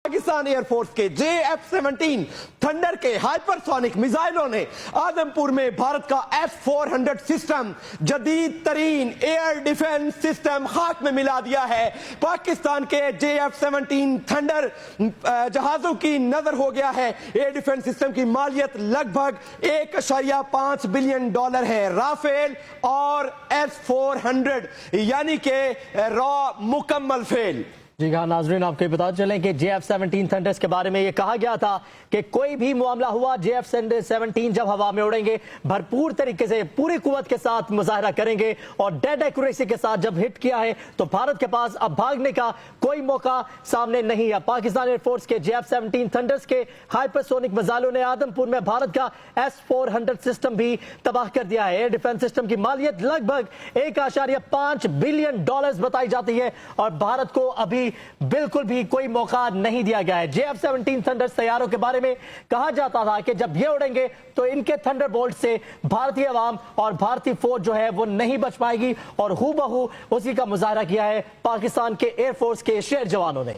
Pakistan air force के JF-17 thunder के hypersonic मिसाइलों ने आदमपुर में भारत का S-400 सिस्टम, जदीद तरीन एयर डिफेंस सिस्टम, खाक में मिला दिया है। पाकिस्तान के JF-17 थंडर जहाजों की नजर हो गया है। एयर डिफेंस सिस्टम की मालियत लगभग $1.5 बिलियन है। राफेल और S-400 यानी के रॉ मुकम्मल फेल। जी हाँ नाजरीन, आपको बता चलें कि JF-17 थंडर्स के बारे में ये कहा गया था कि कोई भी मामला हुआ JF-17 जब हवा में उड़ेंगे भरपूर तरीके से पूरी कुव्वत के साथ मुजाहरा करेंगे और डेड एक्यूरेसी के साथ जब हिट किया है तो भारत के पास अब भागने का कोई मौका सामने नहीं है। पाकिस्तान एयरफोर्स के JF-17 थंडर्स के हाइपरसोनिक मिसाइलों ने आदमपुर में भारत का S-400 सिस्टम भी तबाह कर दिया है। एयर डिफेंस सिस्टम की मालियत लगभग $1.5 बिलियन बताई जाती है और भारत को अभी बिल्कुल भी कोई मौका नहीं दिया गया है। JF-17 थंडर्स तैयारों के बारे में कहा जाता था कि जब ये उड़ेंगे तो इनके थंडरबोल्ट से भारतीय अवाम और भारतीय फौज जो है वो नहीं बच पाएगी और हूबहू उसी का मुजाहरा किया है पाकिस्तान के एयरफोर्स के शेर जवानों ने।